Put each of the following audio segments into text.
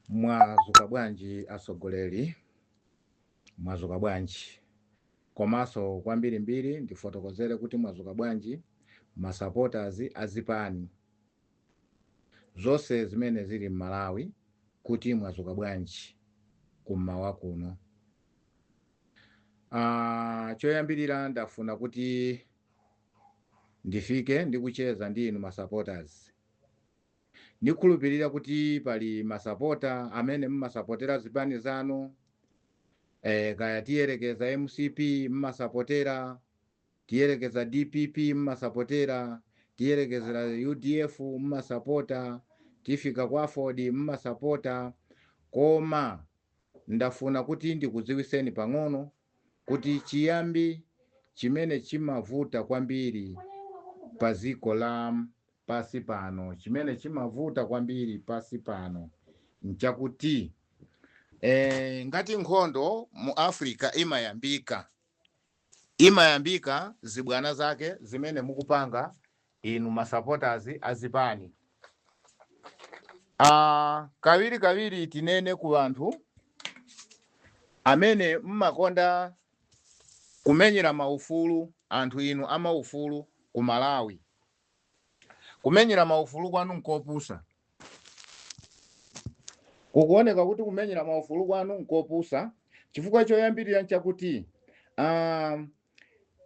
Mwazuka bwanji asogoleri, mwazuka bwanji komanso kwambirimbiri ndifotokozere kuti mwazuka bwanji masupporters azipani zonse zimene zili m'Malawi kuti mwazuka bwanji kummawa kuno. Choyambirira ndafuna kuti ndifike ndikucheza ndi inu masupporters. Ndikhulupirira kuti pali masupporter amene mmasupportera zipani zanu, kaya tiyerekeza MCP mmasupportera, tiyerekeza DPP mmasupportera, tiyerekeza UDF mmasupporter, tifika kwa Ford mmasupporter. Koma ndafuna kuti ndikudziwiseni pang'ono kuti chiyambi chimene chimavuta kwambiri paziko la pasi pano, chimene chimavuta kwambiri pasi pano nchakuti ngati nkhondo mu Africa imayambika zibwana zake zimene mukupanga inu masupporters azipani. Kawiri tinene ku anthu amene mmakonda kumenyera maufulu, anthu inu amaufulu ku Malawi. Kumenyera maufulu kwanu nkopusa. Kukuoneka kuti kumenyera maufulu kwanu nkopusa chifukwa choyambirira nchakuti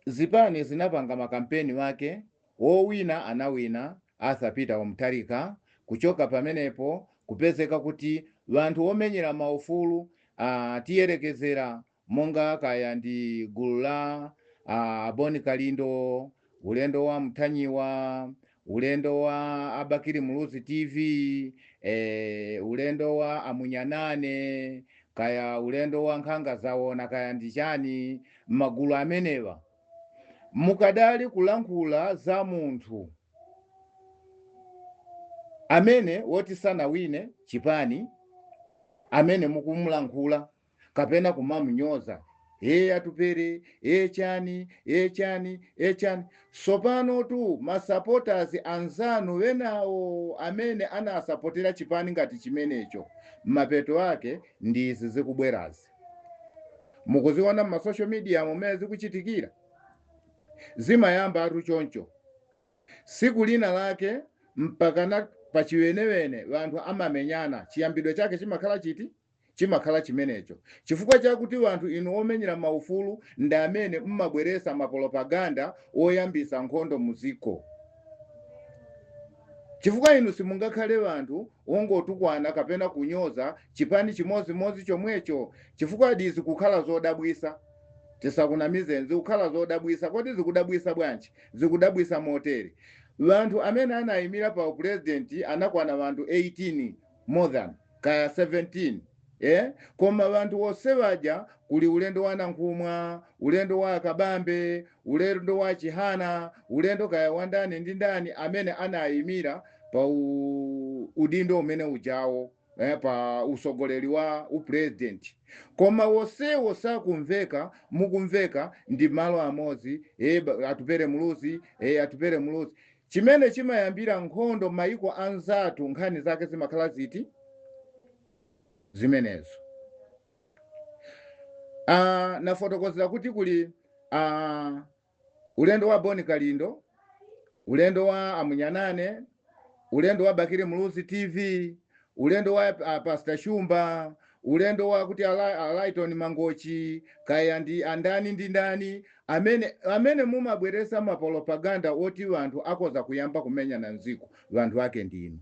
zipani zinapanga makampeni wake, wowina anawina Arthur Peter Mutharika. Kuchoka pamenepo kupezeka kuti wanthu womenyera maufulu tiyerekezera monga kaya ndi gulu la Boni Kalindo, ulendo wa Mthanyiwa, ulendo wa Abakiri Muluzi TV, ulendo wa Amunyanane, kaya ulendo wa Nkhanga Zawona, kaya ndichani. Magulu amenewa mukadali kulankhula za munthu amene woti sanawine chipani, amene mukumulankhula kapena kumamunyoza atupere chani. Sopano tu masupporters anzanu wenawo amene anasupportera chipani ngati chimenecho, mapeto ake ndi izi zikubwerazi. Mukuziona ma social media momwe zikuchitikira, zimayamba atu choncho. Siku lina lake mpaka pachiwenewene wanthu amamenyana, chiyambidwe chake chimakhala chiti? Chimakhala chimenecho. Chifukwa chakuti wanthu inu omenyera maufulu ndi amene mmabweresa mapropaganda oyambisa nkhondo muziko. Chifukwa inu simungakhale wanthu wongotukwana kapena kunyoza chipani chimodzi chomwecho. Chifukwa dizi kukhala zodabwisa, tisakunamize zikukhala zodabwisa. Kodi zikudabwisa bwanji? Zikudabwisa motere. Wanthu amene anayimira pa president anakwana wanthu 18 more than kaya 17. Koma wanthu wose waja kuli ulendo wa Nankhumwa, ulendo wa Kabambe, ulendo wa Chihana, ulendo kaya wandani ndi ndani amene anayimira pa udindo umene ujawo, pa usogoleri wa upresident. Koma wosewo sakumveka, mukumveka ndi malo amodzi, atupere Muluzi, atupere Muluzi. Chimene chimayambira nkhondo maiko anzatu nkhani zake zimakhala ziti? Zimenezo. Nafotokozera kuti kuli ulendo wa Boni Kalindo, ulendo wa Amunyanane, ulendo wa Bakiri Muluzi TV, ulendo wa Pastor Shumba, ulendo wa kuti Alaiton Mangochi, kaya ndi andani ndi ndani amene mumabweresa mapropaganda oti wanthu akoza kuyamba kumenya na nziko, wanthu ake ndinu.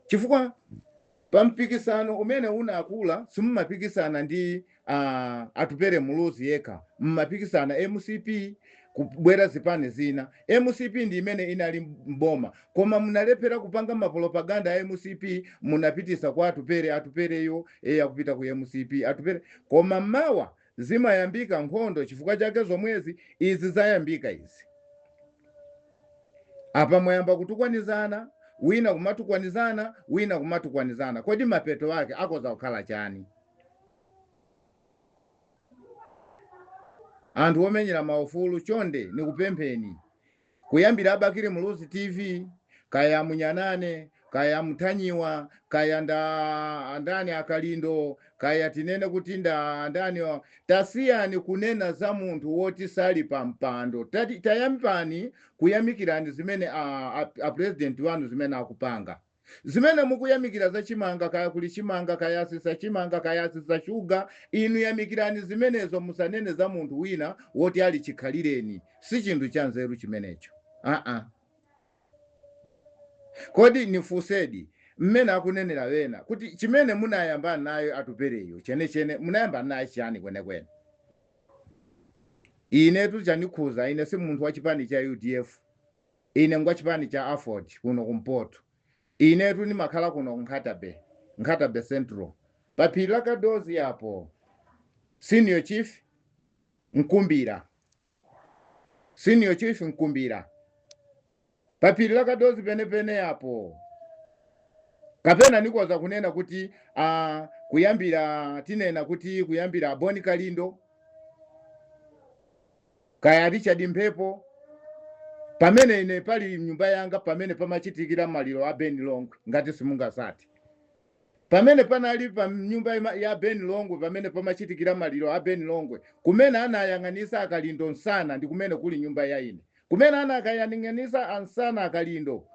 Chifukwa pa mpikisano umene unakula simumapikisana ndi atupere Muluzi yekha, mmapikisana MCP kubwera zipani zina. MCP ndi imene inali mboma, koma munalephera kupanga mapropaganda ya MCP, munapitisa kwa atupereyo akupita ku MCP atupere. Koma mawa zimayambika nkhondo, chifukwa chake zomwezi izi zayambika izi. Apa mwayamba kutukwanizana, wina kumatukwanizana. Kodi mapeto wake akoza kukhala chani? Anthu omenyera maufulu chonde nikupempheni kuyambira Abakiri Muluzi TV, kaya Munyanane, kaya Mtanyiwa, kaya ndani Akalindo, kaya tinene kuti ndani tasiyani kunena za munthu woti sali pampando. Tayambani kuyamikirani zimene a president wanu zimene akupanga. Zimene mukuyamikira za chimanga, kaya kuli chimanga, kaya asisa chimanga, kaya asisa shuga, inu yamikirani zimenezo, musanene za munthu wina woti ali chikhalireni. Si chinthu cha nzeru chimenecho. Kodi nifusedi mmene akunenera wena kuti chimene munayamba nayo atupereyo chene munayamba nayo chani kwenekwene. Inetu chanikhuza, ine si munthu wa chipani cha UDF, ine ngwa chipani cha Afford kuno kumpoto. Inetu ni makhala kuno Nkhatabe Central. Paphiri la Kadozi yapo Senior Chief Nkumbira. Paphiri la Kadozi penepene yapo. Kapena nikoza kunena kuti kuyambira tinena kuti kuyambira Boni Kalindo, kaya Richard Mphepo, pamene ine pali nyumba yanga pamene pamachitikira maliro a Ben Longwe ngati simungasati. Pamene panali pa nyumba ya Ben Longwe pamene pamachitikira maliro a Ben Longwe, kumene anayang'anisa Akalindo nsana ndi kumene kuli nyumba ya ine. Kumene anakayang'anisa ansana Akalindo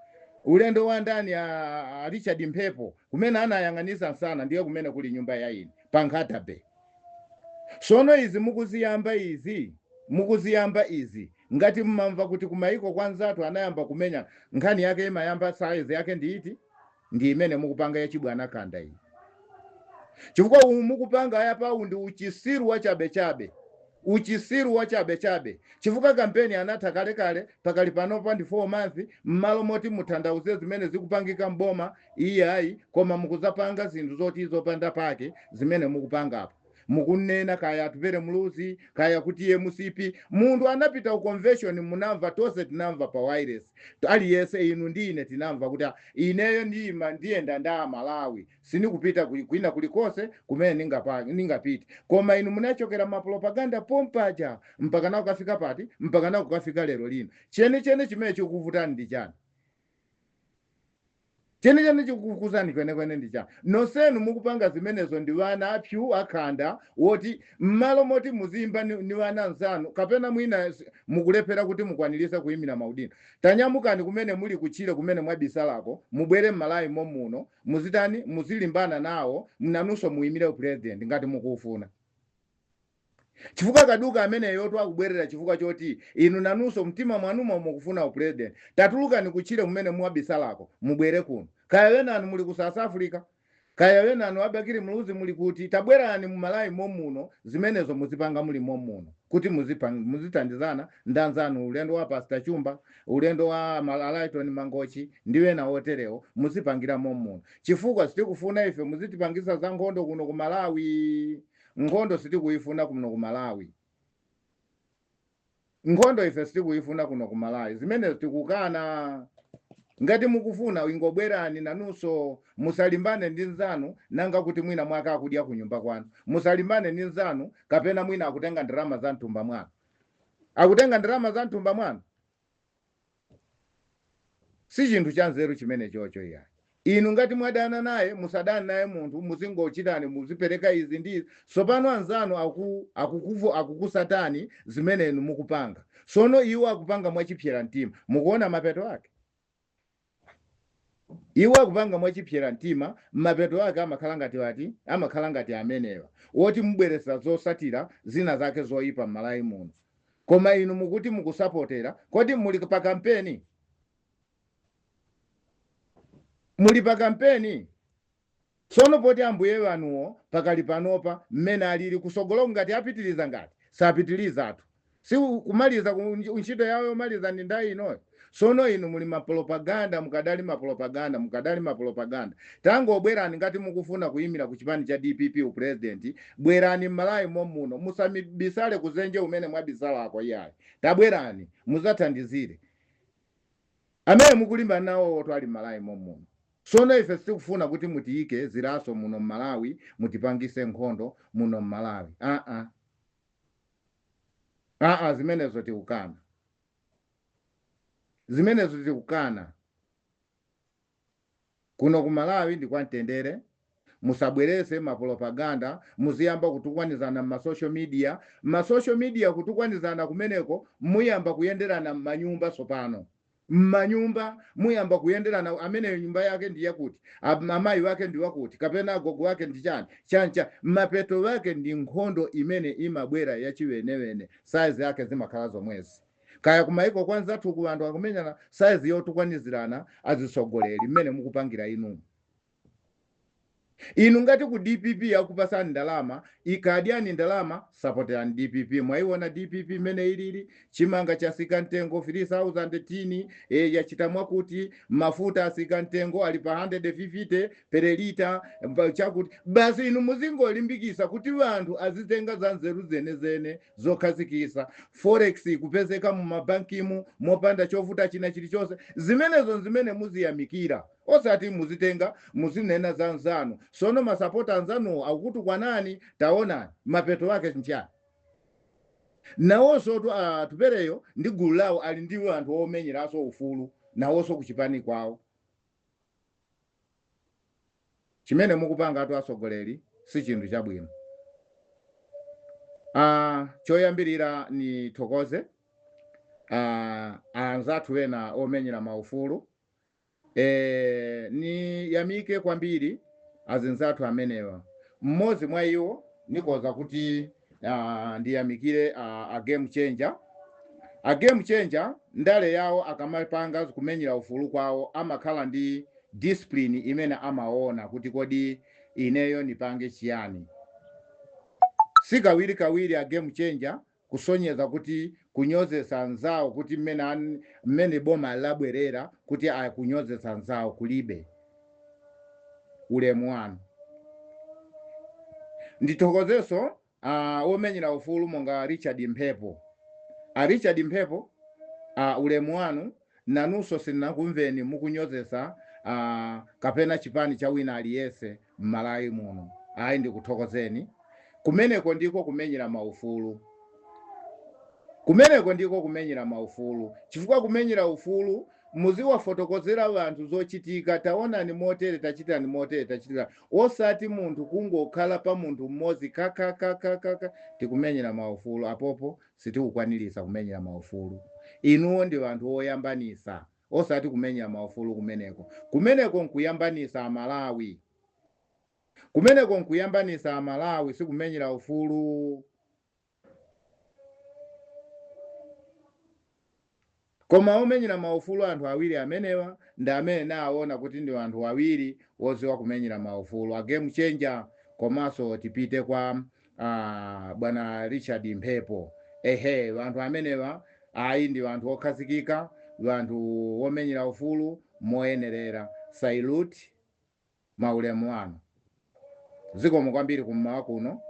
ulendo wa ndani a Richard Mphepo, kumene anayang'anisa nsana ndiye kumene kuli nyumba ya ine pa Nkhatabe. Sono izi mukuziyamba izi ngati mmamva kuti kumaiko kwanzatu anayamba kumenya nkhani yake imayamba size yake ndiiti ndi imene mukupanga ya Chibwana Khanda iyi. Chifukwa mukupanga aya paundi uchisiru wa chabe. Chifukwa kampeni anatha kale pakali panopa ndi 4 months mmalo moti muthandauze zimene zikupangika mboma iyayi, koma mukuzapanga zinthu zoti izopanda pake zimene mukupanga apo. Mukunena kaya atupere muluzi, kaya kuti ye musipi. Mundu anapita ku convention munamva tose tinamva pa wireless. Aliyese inu ndine tinamva kuti ineyo ndiyenda nda Malawi. Sini kupita kuina kulikose kumene ningapita. Koma inu munachokera mapropaganda pompaja mpaka na ukafika pati, mpaka na ukafika lero lino. Chene chimene chikuvutani ndi chani? Chene chikukuzani kwenekwene ndi chani? Nosenu mukupanga zimenezo ndi wana apyu akhanda woti mmalo moti muzimba ni wana nzanu kapena mwina mukulephera kuti mukwanilisa kuyimira maudino. Tanyamukani kumene muli kuchire kumene mwabisalako, mubwere Malawi momuno, muzitani muzilimbana nawo, mnanunso muyimire president ngati mukufuna. Chifukwa kaduka amene yoto akubwerera chifukwa choti inu nanunso mtima mwanuma mukufuna president. Tatulukani kuchire kumene mwabisalako, mubwere kuno. Kaya wenanu muli ku South Africa, kaya wenanu abakiri muluzi muli kuti tabwerani mu Malawi momuno, zimenezo muzipanga muli momuno kuti muzitandizana ndanzanu ulendo wa Pastor Chumba, ulendo wa Malaiton Mangochi ndiwe na wotereo muzipangira momuno. Chifukwa sitikufuna ife muzitipangisa za nkhondo kuno ku Malawi. Nkhondo sitikuifuna kuno ku Malawi. Nkhondo ife sitikuifuna kuno ku Malawi. Zimene tikukana. Ngati mukufuna ingobwerani nanunso musalimbane ndi nzanu nanga kuti mwina mwaka akudya ku nyumba kwanu. Musalimbane ndi nzanu kapena mwina akutenga ndalama za ntumba mwanu. Akutenga ndalama za ntumba mwanu. Si chinthu cha nzeru chimene chocho iya. Inu ngati mwadana naye musadani naye munthu muzingochitani muzipereka izi ndi sopano anzanu akukusatani zimene inu mukupanga. Sono iwo akupanga mwachipyera mtima. Mukuona mapeto ake. Iwo akupanga mwachipyera mtima, mapeto ake amakhala ngati amenewa. Woti mubweresa zosatira zina zake zoyipa Malawi muno. Koma inu mukuti mukusapotera, kodi muli pa kampeni? Muli pa kampeni? Sono poti ambuye wanuwo pakali panopa mmene alili kusogolo ngati apitiliza ngati sapitiliza atu. Si kumaliza ntchito yawo yomaliza ndi ndayi inoyo. Sono inu muli mapropaganda, mukadali mapropaganda. Tango bwerani ngati mukufuna kuyimira ku chipani cha DPP president, bwerani Malawi momuno, musamibisale kuzenje umene mwabisala ako iyayi. Tabwerani, muzathandizire. Amene mukulimba nawo oto ali Malawi momuno. Sono ife sitikufuna kuti mutiike ziraso muno Malawi, mutipangise nkhondo muno Malawi. Zimenezo tikukana. kuno ku Malawi ndi kwa mtendere. Musabwerese mapropaganda, muziyamba kutukwanizana social media. Social media kutukwanizana kumeneko muyamba kuyenderana mmanyumba sopano. Mmanyumba muyamba kuyenderana, amene nyumba yake ndi yakuti, amayi wake ndi wakuti, kapena agogo wake ndi chani chancha. Mapeto wake ndi nkhondo imene imabwera yachiwenewene, size yake zimakhala zomwezi. Kaya kumaiko kwanza tuku anthu akumenyana size yotukwanizirana azisogoleri mmene mukupangira inu. Inu ngati ku DPP yakupasani ndalama, ikadyani ndalama, supportani DPP. Mwaiona DPP mene ilili, chimanga chasika ntengo 3000 tini, yachitamwa kuti mafuta asika ntengo ali pa 150 per liter chakuti. Basi inu muzingo limbikisa kuti wanthu azitenga za nzeru zenezene zokhazikisa. Forex kupezeka mu mabankimu mopanda chovuta china chilichonse. Zimenezo zimene muziyamikira. Osati muzitenga muzinena za nzanu. Sono masapota nzanu akutu kwa nani, taona mapeto wake nchani. Nawoso tupereyo ndi gulu lawo ali ndiwo anthu omenyeraso ufulu nawoso kuchipani kwawo. Chimene mukupanga atu asogoleri si chinthu chabwino. Choyambirira ni thokoze anzathu ena omenyera maufulu. Ni yamike kwambiri azinzathu amenewa. Mmodzi mwa iwo nikoza kuti ndiyamikire a Game Changer. A Game Changer ndale yawo akamapanga kumenyera ufulu kwawo amakhala ndi discipline imene amaona kuti kodi ineyo nipange chiyani. Sikawiri a Game Changer kusonyeza kuti kunyozesa nzawo kuti mmene boma labwerera kuti akunyozesa nzawo kulibe ulemu wanu. Ndithokozeso omenyera ufulu monga Richard Mphepo. Richard Mphepo ulemu wanu nanuso sinakumveni mukunyozesa kapena chipani cha wina aliyese m'Malawi muno. Ayi ndikuthokozeni. Kumeneko ndiko kumenyera maufulu. Kumeneko ndiko kumenyera maufulu. Chifukwa kumenyera ufulu muziwa fotokozera wanthu zochitika, taona ni motere tachita ni motere tachita. Osati munthu kungokhala pa munthu mmodzi kaka tikumenyera maufulu. Apopo sitikukwanirisa kumenyera maufulu. Inuwo ndi wanthu oyambanisa, osati kumenyera maufulu kumeneko. Kumeneko nkuyambanisa Malawi. Kumeneko nkuyambanisa Malawi si kumenyera ufulu. Koma omenyera maufulu anthu awiri amenewa nda amene naona kuti ndi anthu awiri woziwa kumenyera maufulu. A Game Changer komaso tipite kwa bwana Richard Mphepo. Anthu amenewa ayi ndi anthu okhazikika, anthu omenyera ufulu moyenerera. Salute maulemu wanu. Zikomo kwambiri kummawa kuno.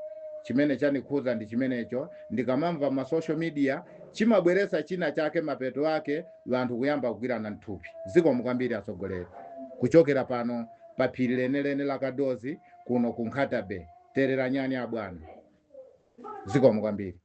Chimene chanikhuza ndi chimenecho. Ndikamamva ma social media chimabweresa china chake mapeto wake wanthu kuyamba kugwirana nthupi. Zikomo kwambiri asogoleri. Kuchokera pano pa phiri lenelene la Kadozi kuno ku Nkhatabe. Terera nyani abwana. Zikomo kwambiri.